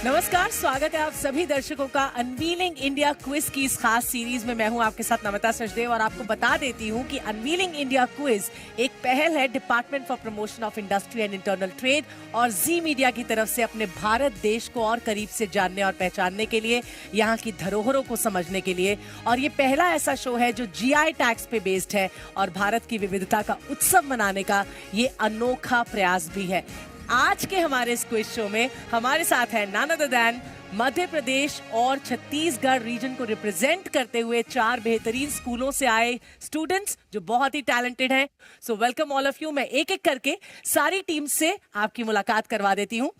नमस्कार, स्वागत है आप सभी दर्शकों का अनवीलिंग इंडिया क्विज की इस खास सीरीज में। मैं हूं आपके साथ नमिता सचदेव और आपको बता देती हूं कि अनवीलिंग इंडिया क्विज एक पहल है department for promotion of industry and internal trade और जी मीडिया की तरफ से अपने भारत देश को और करीब से जानने और पहचानने के लिए, यहाँ की धरोहरों को समझने के लिए। और ये पहला ऐसा शो है जो जीआई टैग्स पे बेस्ड है और भारत की विविधता का उत्सव मनाने का ये अनोखा प्रयास भी है। आज के हमारे इस क्विज शो में हमारे साथ है none other than Madhya Pradesh और छत्तीसगढ़ रीजन को रिप्रेजेंट करते हुए 4 बेहतरीन स्कूलों से आए स्टूडेंट्स जो बहुत ही टैलेंटेड हैं। So welcome all of you. मैं एक एक करके सारी टीम से आपकी मुलाकात करवा देती हूँ।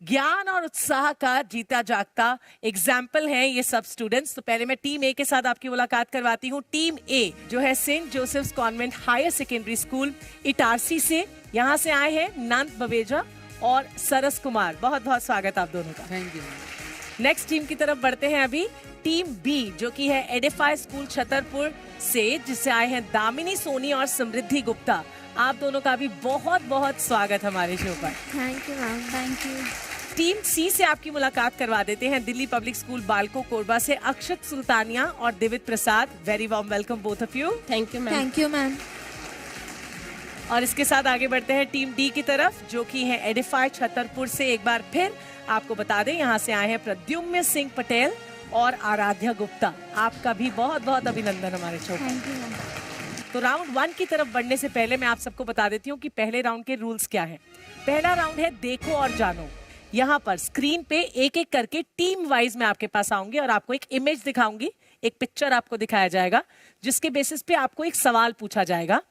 ज्ञान और उत्साह का जीता जागता एग्जाम्पल हैं ये सब स्टूडेंट्स। तो पहले मैं टीम ए के साथ आपकी मुलाकात करवाती हूँ। टीम ए जो है saint Joseph's convent higher secondary school Itarsi से, यहाँ से आए हैं नंद बवेजा और सरस कुमार। बहुत बहुत स्वागत आप दोनों का। Thank you. नेक्स्ट टीम की तरफ बढ़ते हैं अभी। टीम बी जो कि है एडिफाई स्कूल छतरपुर से, जिससे आए हैं दामिनी सोनी और समृद्धि गुप्ता। आप दोनों का भी बहुत बहुत स्वागत हमारे शो पर। Thank you ma'am. Thank you. Team C से आपकी मुलाकात करवा देते हैं। दिल्ली पब्लिक स्कूल बालको कोरबा से अक्षत सुल्तानिया और Divit Prasad. Very warm welcome both of you. Thank you ma'am. Thank you ma'am. और इसके साथ आगे बढ़ते हैं टीम डी की तरफ जो कि है एडिफाई छतरपुर से। एक बार फिर आपको बता दें यहाँ से आए हैं प्रद्युम्न सिंह पटेल और आराध्या गुप्ता। आपका भी बहुत बहुत अभिनंदन हमारे शो पर। Thank you ma'am. तो राउंड 1 की तरफ बढ़ने से पहले मैं आप सबको बता देती हूँ कि पहले राउंड के रूल्स क्या हैं। पहला राउंड है देखो और जानो। यहाँ पर स्क्रीन पे एक एक करके टीम वाइज मैं आपके पास आऊंगी और आपको एक इमेज दिखाऊंगी, एक पिक्चर आपको दिखाया जाएगा जिसके बेसिस पे आपको एक सवाल पूछा जाएगा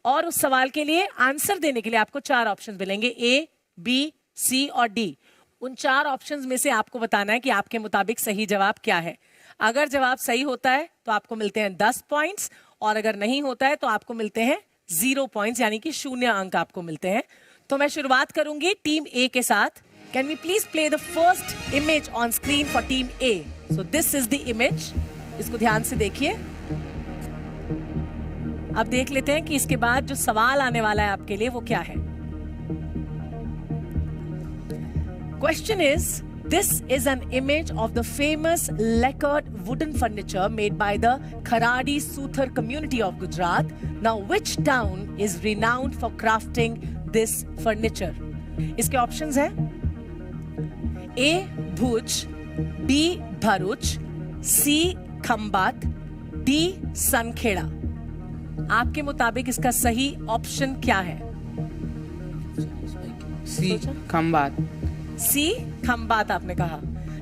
और उस सवाल के लिए आंसर देने के लिए आपको 4 ऑप्शन मिलेंगे, ए, बी, सी और डी। उन 4 ऑप्शंस में से आपको बताना है कि आपके मुताबिक सही जवाब क्या है। अगर जवाब सही होता है तो आपको मिलते हैं 10 पॉइंट्स और अगर नहीं होता है तो आपको मिलते हैं 0 पॉइंट्स, यानी कि 0 अंक आपको मिलते हैं। तो मैं शुरुआत करूंगी टीम ए के साथ। Can we please play the first image on screen for team A. So this is the image, इसको ध्यान से देखिए। अब देख लेते हैं कि इसके बाद जो सवाल आने वाला है आपके लिए वो क्या है। Question is, this is an image of the famous lacquered wooden furniture made by the Kharadi Suthar community of Gujarat. Now, which town is renowned for crafting this furniture? इसके ऑप्शंस हैं A. Bhuj, B. Bharuch, C. Khambhat, D. Sankheda. आपके मुताबिक इसका सही option क्या है? सी खंबात। सी खंबात आपने कहा।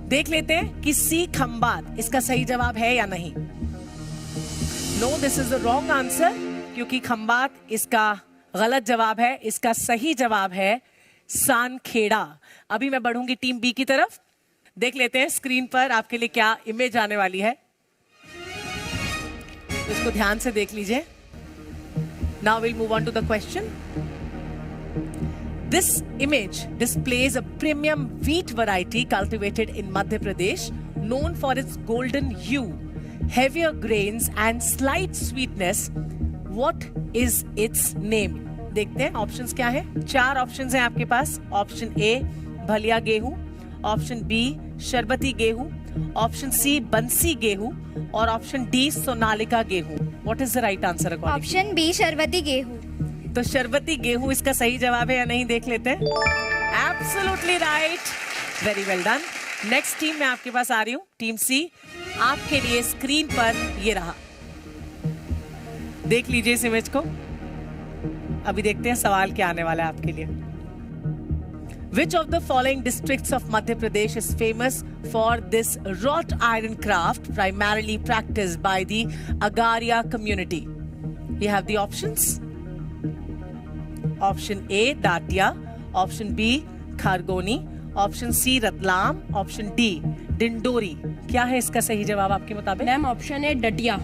देख लेते हैं कि सी खंबात इसका सही जवाब है या नहीं। No, this is the wrong answer, क्योंकि खंबात इसका गलत जवाब है। इसका सही जवाब है सानखेड़ा। अभी मैं बढ़ूंगी टीम बी की तरफ। देख लेते हैं स्क्रीन पर आपके लिए क्या इमेज आने वाली है, तो इसको ध्यान से देख लीजिए। Now we'll move on to the question. This image displays a premium wheat variety cultivated in Madhya Pradesh, known for its golden hue, heavier grains and slight sweetness. What is its name? देखते हैं options क्या है। 4 options हैं आपके पास। Option A भलिया गेहूं, option B Sharbati गेहूं, option C बंसी गेहूं और ऑप्शन डी सोनालिका गेहूं। What is the right answer according? Option B Sharbati गेहूं। तो शरबती गेहूं इसका सही जवाब है या नहीं, देख लेते हैं। Absolutely right, very well done. Next team मैं आपके पास आ रही हूँ, टीम सी। आपके लिए स्क्रीन पर ये रहा, देख लीजिए इस इमेज को। अभी देखते हैं सवाल क्या आने वाला है आपके लिए। Which of the following districts of Madhya Pradesh is famous for this wrought iron craft primarily practiced by the Agaria community? We have the options. Option A Datia, option B Khargoni, option C Ratlam, option D Dindori. क्या है इसका सही जवाब आपके मुताबिक? Ma'am option A Datia.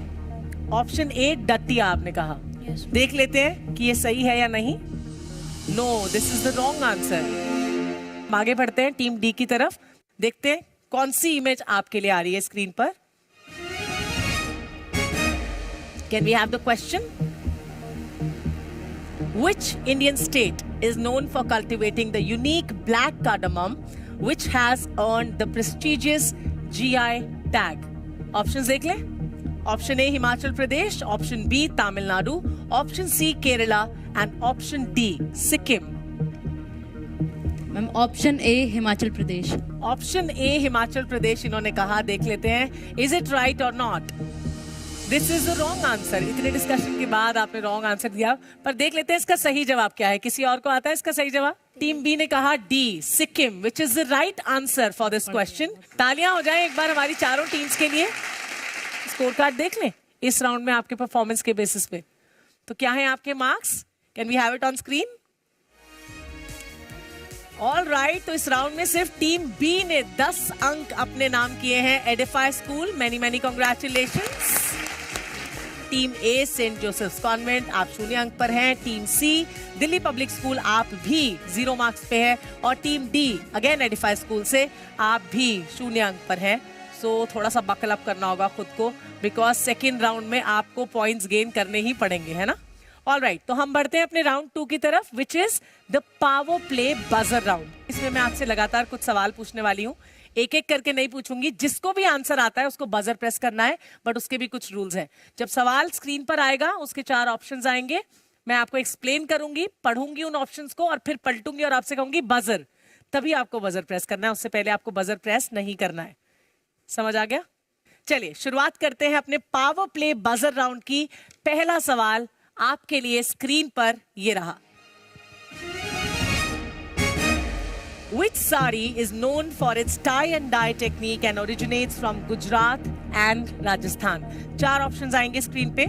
Option A Datia आपने कहा। देख लेते हैं कि ये सही है या नहीं। No, this is the wrong answer. आगे बढ़ते हैं टीम डी की तरफ। देखते हैं कौन सी इमेज आपके लिए आ रही है स्क्रीन पर। Can we have the question? Which Indian state is known for cultivating the unique black cardamom which has earned the prestigious GI tag? Options देख लें. Option A Himachal Pradesh, Option B Tamil Nadu, Option C Kerala and Option D Sikkim. Ma'am option A Himachal Pradesh. Option A Himachal Pradesh इन्होंने कहा. देख लेते हैं is it right और not. This is the wrong answer. इतने discussion के बाद आपने रॉन्ग आंसर दिया, पर देख लेते हैं इसका सही जवाब क्या है. किसी और को आता है इसका सही जवाब? टीम बी ने कहा D Sikkim, which is the right answer for this question. तालियां हो जाए एक बार हमारी चारों टीम्स के लिए. स्कोर कार्ड देख लें इस राउंड में आपके परफॉर्मेंस के बेसिस पे. तो क्या है आपके marks? Can we have it on screen? All right. तो इस राउंड में सिर्फ टीम बी ने 10 अंक अपने नाम किए हैं. Edify school, many many congratulations. Team A Saint Joseph's convent, आप 0 अंक पर हैं. Team C Delhi public school, आप भी 0 मार्क्स पे हैं. और team D again Edify school से, आप भी 0 अंक पर हैं. सो थोड़ा सा बकल अप करना होगा खुद को, बिकॉज सेकेंड राउंड में आपको पॉइंट्स गेन करने ही पड़ेंगे, है ना. ऑल राइट, तो हम बढ़ते हैं अपने राउंड 2 की तरफ, विच is the power play buzzer round. इसमें मैं आपसे लगातार कुछ सवाल पूछने वाली हूँ. एक एक करके नहीं पूछूंगी. जिसको भी आंसर आता है उसको बजर प्रेस करना है, बट उसके भी कुछ रूल्स हैं. जब सवाल स्क्रीन पर आएगा उसके 4 ऑप्शंस आएंगे. मैं आपको एक्सप्लेन करूंगी, पढ़ूंगी उन ऑप्शंस को और फिर पलटूंगी और आपसे कहूंगी बजर. तभी आपको बजर प्रेस करना है, उससे पहले आपको बजर प्रेस नहीं करना है. समझ आ गया? चलिए शुरुआत करते हैं अपने पावर प्ले बजर राउंड की. पहला सवाल आपके लिए स्क्रीन पर ये रहा. Which sari is known for its tie and dye technique and originates from Gujarat and Rajasthan? 4 options आएंगे स्क्रीन पे.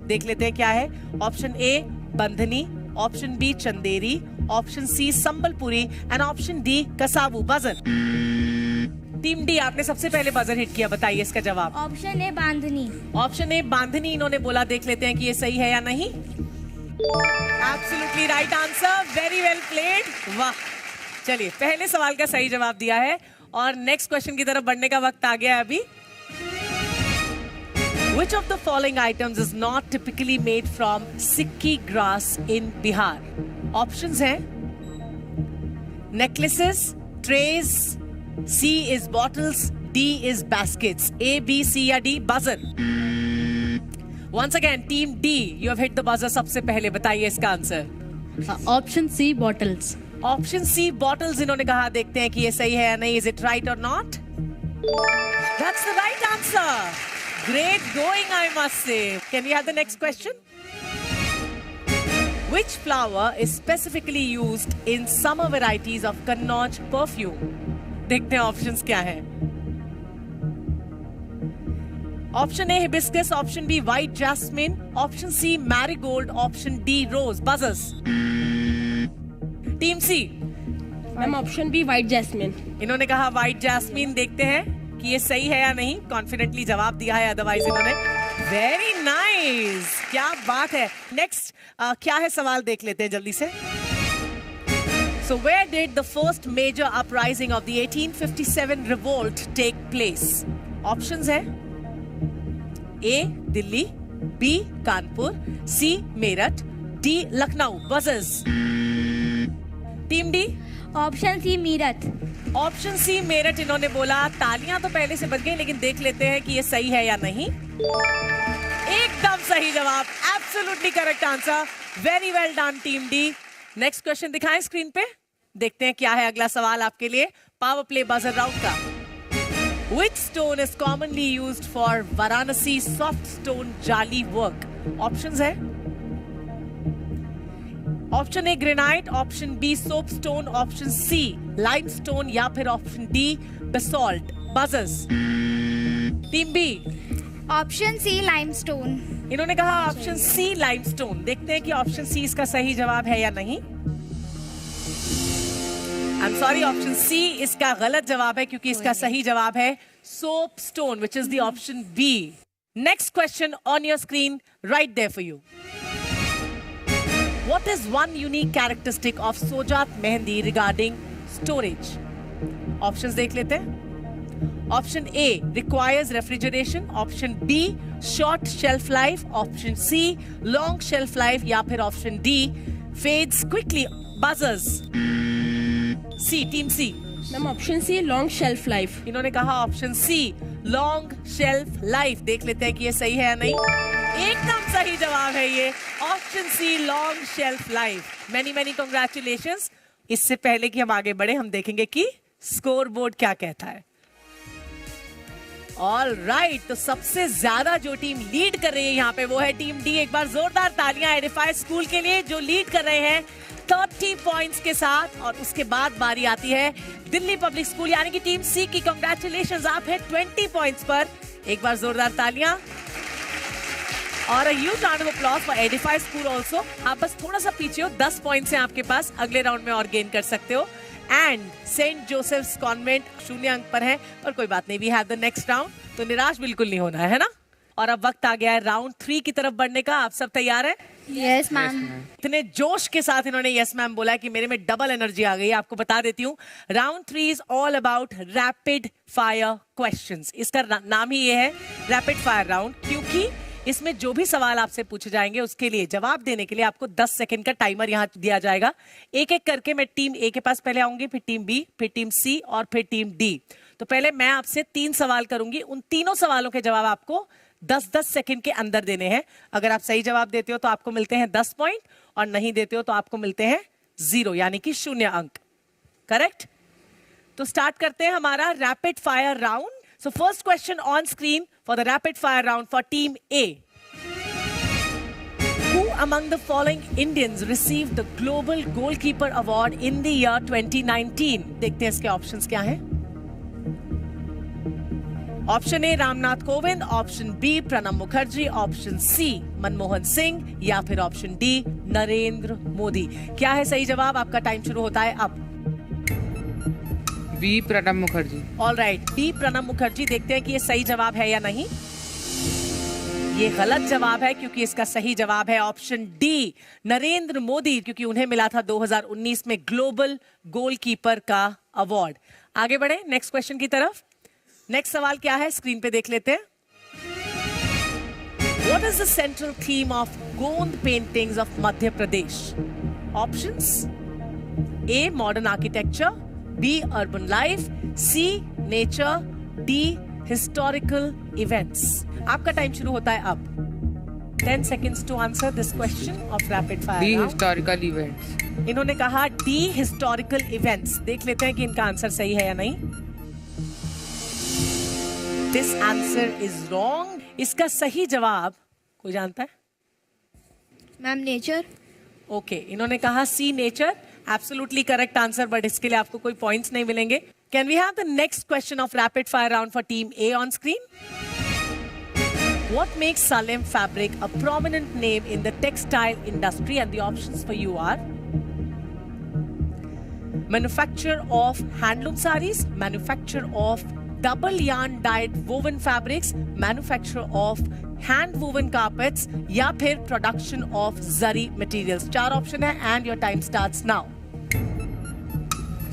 देख लेते हैं क्या है. Option A Bandhani, option B Chanderi, option C Sambalpuri and option D Kasavu. Buzzer. Team D आपने सबसे पहले बजर हिट किया, बताइए इसका जवाब. Option A bandhani. Option A बांधनी इन्होंने बोला. देख लेते हैं कि ये सही है या नहीं. Absolutely right answer, very well played. वाह. चलिए पहले सवाल का सही जवाब दिया है और नेक्स्ट क्वेश्चन की तरफ बढ़ने का वक्त आ गया है अभी. Which of the following items is not typically made from sikki grass in Bihar? Options हैं necklaces, trays, C is bottles, D is baskets. A, B, C या D? Buzzer. Once again, team D, you have hit the buzzer सबसे पहले. बताइए इसका answer. Option C bottles. Option C bottles इन्होंने कहा. देखते हैं कि ये सही है या नहीं. इज इट राइट और not? That's the right answer. Great going, I must say. Can we have the next question? Which flower is specifically used in summer varieties of Kannauj perfume? देखते हैं ऑप्शंस क्या है. Option A hibiscus, option B white jasmine, option C marigold, option D rose. Buzzers. Team C. Ma'am option B white jasmine. इन्होंने कहा white jasmine. देखते हैं कि ये सही है या नहीं. कॉन्फिडेंटली जवाब दिया है, अदरवाइज इन्होंने. वेरी नाइस, क्या बात है. नेक्स्ट क्या है सवाल, देख लेते हैं जल्दी से. So where did the first major uprising of the 1857 revolt take place? Options है A Delhi, B Kanpur, C Meerut, D Lucknow. Buzzers. Team D. Option C Meerut. Option C Meerut इन्होंने बोला. तालियां तो पहले से बज गई, लेकिन देख लेते हैं कि ये सही है या नहीं. एकदम सही जवाब. Absolutely correct answer. Very well done team D. Next question दिखाएं स्क्रीन पे. देखते हैं क्या है अगला सवाल आपके लिए पावर प्ले बजर राउंड का. Which stone is commonly used for Varanasi soft stone jali work? Options है option A granite, option B soapstone, option C limestone या फिर option D basalt. Buzzers. Team B. Option C limestone. इन्होंने कहा option C limestone. देखते हैं कि option C इसका सही जवाब है या नहीं. I am sorry, option C इसका गलत जवाब है क्योंकि इसका सही जवाब है soapstone, which is the option B. Next question on your screen right there for you. What is one unique characteristic of Sojat Mehendi regarding storage? Options देख लेते हैं. Option A requires refrigeration. Option B short shelf life. Option C long shelf life या फिर Option D fades quickly. Buzzers. C, Team C. Ma'am option C long shelf life. इन्होंने कहा option C long shelf life. देख लेते हैं कि ये सही है या नहीं। एकदम सही जवाब है ये, option C long shelf life. Many many congratulations. इससे पहले कि हम आगे बढ़े, हम देखेंगे कि स्कोर बोर्ड क्या कहता है। ऑल राइट, तो सबसे ज्यादा जो टीम लीड कर रही है यहाँ पे वो है टीम डी। एक बार जोरदार तालियां एडिफाई स्कूल के लिए जो लीड कर रहे हैं 30 पॉइंट्स के साथ। और उसके बाद बारी आती है दिल्ली पब्लिक स्कूल यानी कि टीम सी की। कांग्रेचुलेशंस, आप है 20 पॉइंट्स पर। एक बार जोरदार तालियां और huge round of applause for Edify school also. आप बस थोड़ा सा पीछे हो, 10 पॉइंट्स हैं आपके पास, अगले राउंड में और गेन कर सकते हो। एंड सेंट जोसेफ्स कॉन्वेंट 0 अंक पर है, पर कोई बात नहीं, we have the next round, तो निराश बिल्कुल नहीं होना है ना। और अब वक्त आ गया है राउंड 3 की तरफ बढ़ने का। आप सब तैयार हैं? Yes ma'am. इतने जोश के साथ इन्होंने यस मैम बोला कि मेरे में डबल एनर्जी आ गई है। आपको बता देती हूँ, round 3 is all about rapid fire questions. इसका नाम ही ये है रैपिड फायर राउंड, क्योंकि इसमें जो भी सवाल आपसे पूछे जाएंगे उसके लिए जवाब देने के लिए आपको 10 सेकंड का टाइमर यहाँ दिया जाएगा। एक एक करके मैं टीम ए के पास पहले आऊंगी, फिर टीम बी, फिर टीम सी और फिर टीम डी। तो पहले मैं आपसे 3 सवाल करूंगी, उन तीनों सवालों के जवाब आपको 10-10 सेकंड के अंदर देने हैं। अगर आप सही जवाब देते हो तो आपको मिलते हैं 10 पॉइंट, और नहीं देते हो तो आपको मिलते हैं 0 यानी कि 0 अंक। करेक्ट? तो स्टार्ट करते हैं हमारा rapid fire round. So first question on screen for the rapid fire round for team A. Who among the following Indians received the Global Goalkeeper Award in the year 2019? देखते हैं इसके options क्या हैं। Option A Ramnath Kovind, option B Pranab Mukherjee, option C Manmohan Singh या फिर option D Narendra Modi. क्या है सही जवाब? आपका टाइम शुरू होता है अब। B Pranab Mukherjee. All right, B Pranab Mukherjee. देखते हैं कि ये सही जवाब है या नहीं। ये गलत जवाब है, क्योंकि इसका सही जवाब है ऑप्शन डी नरेंद्र मोदी, क्योंकि उन्हें मिला था 2019 में ग्लोबल गोलकीपर का अवार्ड। आगे बढ़े नेक्स्ट क्वेश्चन की तरफ। नेक्स्ट सवाल क्या है स्क्रीन पे देख लेते हैं। What is the central theme of Gond paintings of Madhya Pradesh? Options: A. Modern architecture, B. Urban life, C. Nature, D. Historical events. आपका टाइम शुरू होता है अब। 10 seconds to answer this question of rapid fire D round. Historical events. इन्होंने कहा D historical events. देख लेते हैं कि इनका आंसर सही है या नहीं। This answer is wrong. इसका सही जवाब कोई जानता है? Ma'am nature. ओके, इन्होंने कहा C nature. Absolutely correct answer, but इसके लिए आपको कोई पॉइंट्स नहीं मिलेंगे। Can we have the next question of rapid fire round for team A on screen? What makes Salem fabric a prominent name in the textile industry? And the options for you are manufacture of handloom sarees, manufacture of double yarn dyed woven fabrics, manufacture of hand woven carpets या फिर production of zari materials। 4 option है and your time starts now।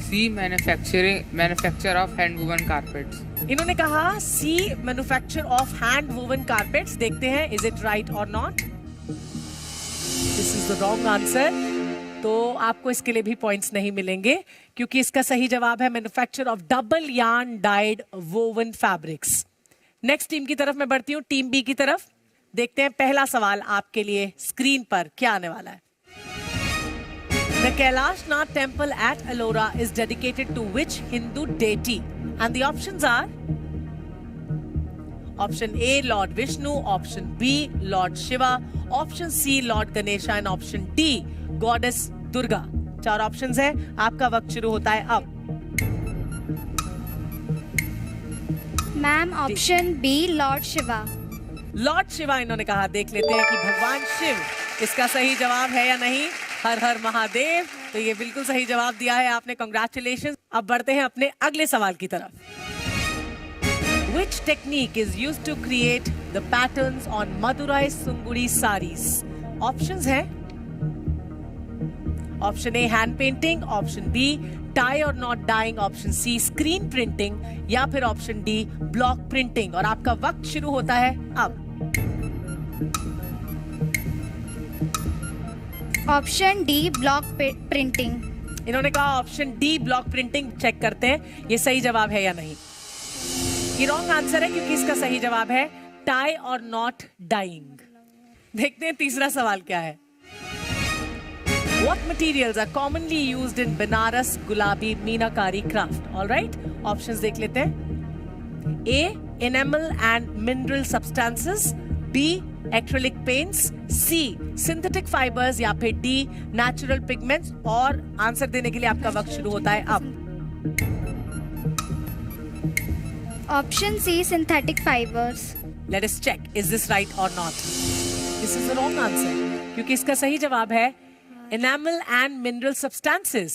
C manufacture of hand woven carpets. इन्होंने कहा C manufacture of hand woven carpets. देखते हैं is it right और not. This is the wrong answer. तो आपको इसके लिए भी पॉइंट्स नहीं मिलेंगे, क्योंकि इसका सही जवाब है manufacture of double yarn died woven fabrics. Next team की तरफ मैं बढ़ती हूँ, टीम बी की तरफ। देखते हैं पहला सवाल आपके लिए स्क्रीन पर क्या आने वाला है। The Kailash Nath temple at Ellora is dedicated to which Hindu deity? And the options are option A Lord Vishnu, option B Lord Shiva, option C Lord Ganesha and option D Goddess Durga। 4 options है, आपका वक्त शुरू होता है अब। Ma'am option B lord Shiva. Lord Shiva इन्होंने कहा। देख लेते हैं कि भगवान शिव इसका सही जवाब है या नहीं। हर हर महादेव। तो ये बिल्कुल सही जवाब दिया है आपने, कांग्रेचुलेशंस। अब बढ़ते हैं अपने अगले सवाल की तरफ। Which technique is used to create the patterns on Madurai Sunguri sarees? Options हैं option A hand painting, option B tie और knot dyeing, option C screen printing या फिर ऑप्शन डी ब्लॉक प्रिंटिंग। और आपका वक्त शुरू होता है अब। Option D block printing. इन्होंने कहा option D block printing. Check करते हैं ये सही जवाब है या नहीं। ये रॉन्ग आंसर है क्योंकि इसका सही जवाब है टाई और नॉट डाइंग। देखते हैं तीसरा सवाल क्या है। What materials are commonly used in Banaras Gulabi Meenakari craft? All right, options देख लेते हैं। A. Enamel and mineral substances. B. Acrylic paints. C. Synthetic fibers या फिर D. Natural pigments। और आंसर देने के लिए आपका वक्त शुरू होता है अब। Option C, synthetic fibers. Let us check. Is this right or not? This is the wrong answer. क्योंकि इसका सही जवाब है enamel and mineral substances.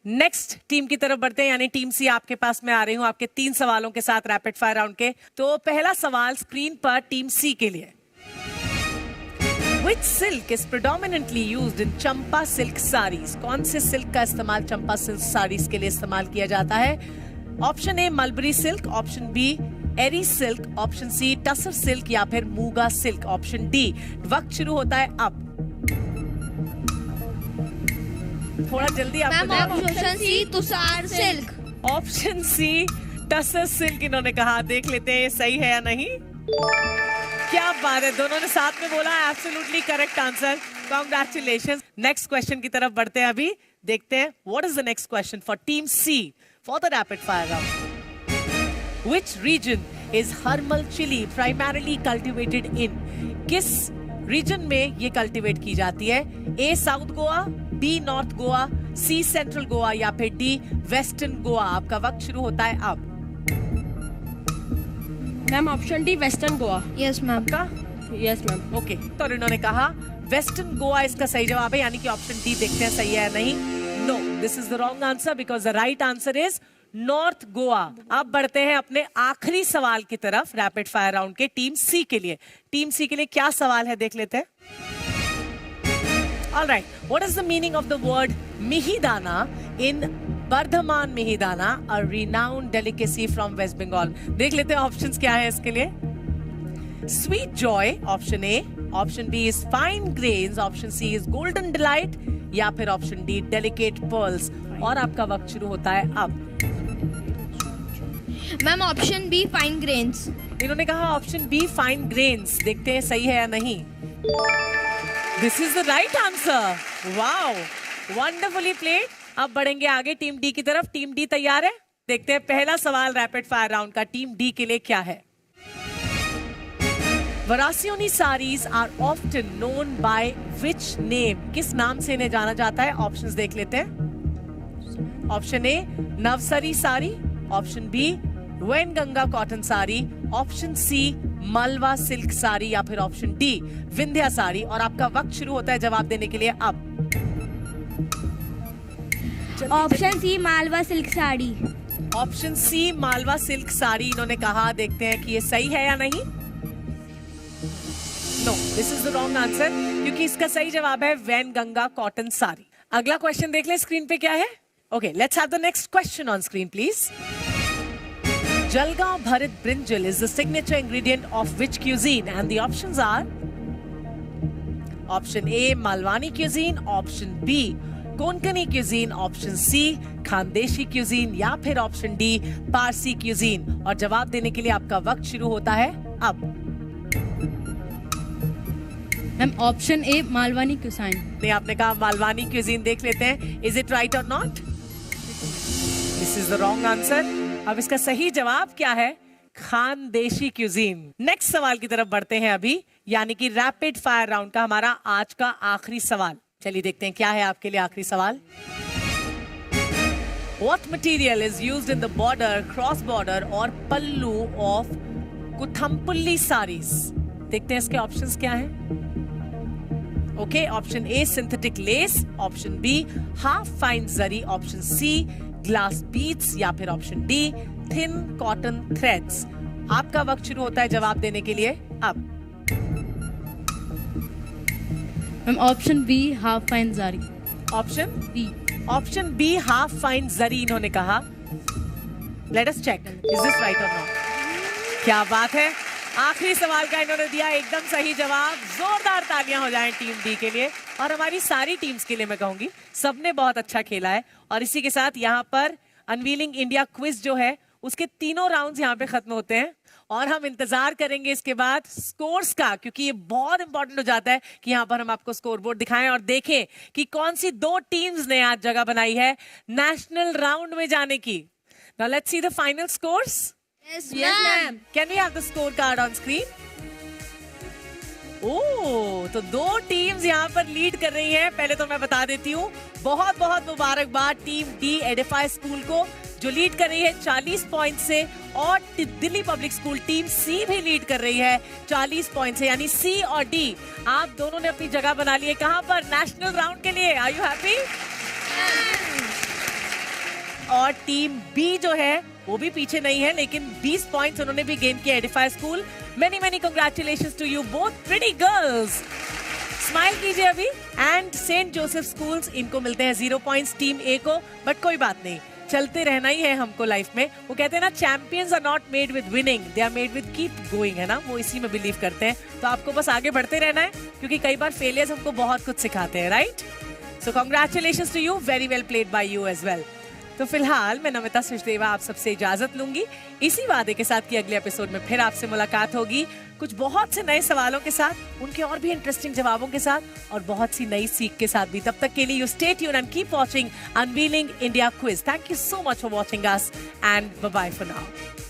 Next team की तरफ बढ़ते हैं, यानी टीम सी आपके पास में आ रही हूं आपके 3 सवालों के साथ रैपिड फायर राउंड के। तो पहला सवाल स्क्रीन पर टीम सी के लिए। Which silk is predominantly used in Champa silk saris? कौन से सिल्क का इस्तेमाल चंपा सिल्क साड़ीज के लिए इस्तेमाल किया जाता है? Option A mulberry silk, option B eri silk, option C tussar silk या फिर मूगा सिल्क, ऑप्शन डी। वक्त शुरू होता है अब। थोड़ा जल्दी मैम आपको option C, tussar silk. Option C tussar silk इन्होंने कहा। देख लेते हैं ये सही है या नहीं। क्या बात है, दोनों ने साथ में बोला absolutely correct answer. Congratulations. Next question की तरफ बढ़ते हैं अभी। देखते हैं what is the next question for team C for the rapid fire round. Which region is Harmal chili primarily cultivated in? किस रीजन में ये कल्टीवेट की जाती है? A South Goa, B North Goa, C Central Goa या फिर डी वेस्टर्न गोवा। आपका वक्त शुरू होता है अब। Ma'am option D western Goa. Yes ma'am. का यस मैम। ओके, तो इन्होंने कहा वेस्टर्न गोवा इसका सही जवाब है, यानी कि ऑप्शन डी। देखते हैं सही है या नहीं। No, this is the wrong answer because the right answer is north Goa. अब बढ़ते हैं अपने आखिरी सवाल की तरफ रैपिड फायर राउंड के टीम सी के लिए। टीम सी के लिए क्या सवाल है देख लेते हैं। All right, what is the meaning of the word mihidana in Bardhaman mihidana, a renowned delicacy from West Bengal? देख लेते हैं ऑप्शंस क्या है इसके लिए। Sweet joy option A, option B is fine grains, option C is golden delight या फिर ऑप्शन डी डेलिकेट पर्ल्स। और आपका वक्त शुरू होता है अब। Ma'am option B, fine grains. इन्होंने कहा ऑप्शन बी फाइन ग्रेन्स। देखते हैं सही है या नहीं। This is the right answer. Wow, wonderfully played. अब बढ़ेंगे आगे टीम डी की तरफ। टीम डी तैयार है? देखते हैं पहला सवाल रैपिड फायर राउंड का टीम डी के लिए क्या है। वरासियोनी sarees are often known by which name? किस नाम से इन्हें जाना जाता है? ऑप्शंस देख लेते हैं। Option A Navsari sari, option B Wainganga cotton sari, option C Malwa silk sari या फिर ऑप्शन डी विंध्या साड़ी। और आपका वक्त शुरू होता है जवाब देने के लिए अब। Option C, Malwa silk sari. Option C Malwa silk sari इन्होंने कहा। देखते हैं कि ये सही है या नहीं। No, this is the wrong answer क्योंकि इसका सही जवाब है वैनगंगा कॉटन साड़ी। अगला क्वेश्चन देख लें स्क्रीन पे क्या है। Okay, let's have the next question on screen please. Jalgaon Bharat brinjal is the signature ingredient of which cuisine? And the options are option A Malwani cuisine, option B Konkani cuisine, option C Khandeshi cuisine या फिर option D Parsi cuisine। और जवाब देने के लिए आपका वक्त शुरू होता है अब। मैम ऑप्शन ए मालवानी क्यूसाइन। नहीं, आपने कहा मालवानी cuisine। देख लेते हैं इज इट राइट और not. This is the wrong answer. अब इसका सही जवाब क्या है? खानदेशी क्यूजीन। नेक्स्ट सवाल की तरफ बढ़ते हैं अभी, यानी कि रैपिड फायर राउंड का हमारा आज का आखिरी सवाल। चलिए देखते हैं क्या है आपके लिए आखिरी सवाल। What material is used in the border, cross border और पल्लू of कुथम्पुल्ली साड़ीज? देखते हैं इसके ऑप्शंस क्या हैं। Okay, option A synthetic lace, option B half fine zari, option C glass beads या फिर option D thin cotton threads. आपका वक्त शुरू होता है जवाब देने के लिए अब। Ma'am option B half fine zari. Option B. Option B half fine zari इन्होंने कहा। Let us check is this right और नॉट। क्या बात है, आखिरी सवाल का इन्होंने दिया एकदम सही जवाब। जोरदार तालियां हो जाएं टीम डी के लिए। और हमारी सारी टीम्स के लिए मैं कहूंगी सबने बहुत अच्छा खेला है। और इसी के साथ यहाँ पर अनवीलिंग इंडिया क्विज जो है उसके तीनों राउंड्स यहाँ पे खत्म होते हैं और हम इंतजार करेंगे इसके बाद स्कोर्स का, क्योंकि ये बहुत इंपॉर्टेंट हो जाता है कि यहाँ पर हम आपको स्कोर बोर्ड दिखाएं और देखें कि कौन सी दो टीम्स ने आज जगह बनाई है नेशनल राउंड में जाने की। Now let's see the final scores. Yes, ma'am. Can we have the score card on screen? Oh, तो दो टीम्स यहाँ पर लीड कर रही हैं। पहले तो मैं बता देती हूँ, बहुत बहुत मुबारकबाद टीम डी एडिफाई स्कूल को जो लीड कर रही है 40 पॉइंट से, और दिल्ली पब्लिक स्कूल टीम सी भी लीड कर रही है 40 पॉइंट से। यानी सी और डी आप दोनों ने अपनी जगह बना ली है कहां पर? नेशनल राउंड के लिए। Are you happy? और टीम बी जो है वो भी पीछे नहीं है, लेकिन 20 पॉइंट्स उन्होंने भी गेन किया edify school. Many many congratulations to you both pretty girls. Smile कीजिए अभी। एंड सेंट जोसेफ स्कूल्स, इनको मिलते हैं 0 पॉइंट्स टीम ए को, बट कोई बात नहीं, चलते रहना ही है हमको लाइफ में। वो कहते हैं ना, champions are not made with winning, they are made with keep going, है ना, वो इसी में बिलीव करते हैं। तो आपको बस आगे बढ़ते रहना है, क्योंकि कई बार फेलियर्स हमको बहुत कुछ सिखाते हैं, right? So congratulations to you, very well played by you as well. तो फिलहाल मैं नमिता सचदेवा आप सबसे इजाजत लूंगी, इसी वादे के साथ कि अगले एपिसोड में फिर आपसे मुलाकात होगी कुछ बहुत से नए सवालों के साथ, उनके और भी इंटरेस्टिंग जवाबों के साथ और बहुत सी नई सीख के साथ भी। तब तक के लिए you stay tuned and keep watching unveiling India quiz. Thank you so much for watching us and bye bye for now.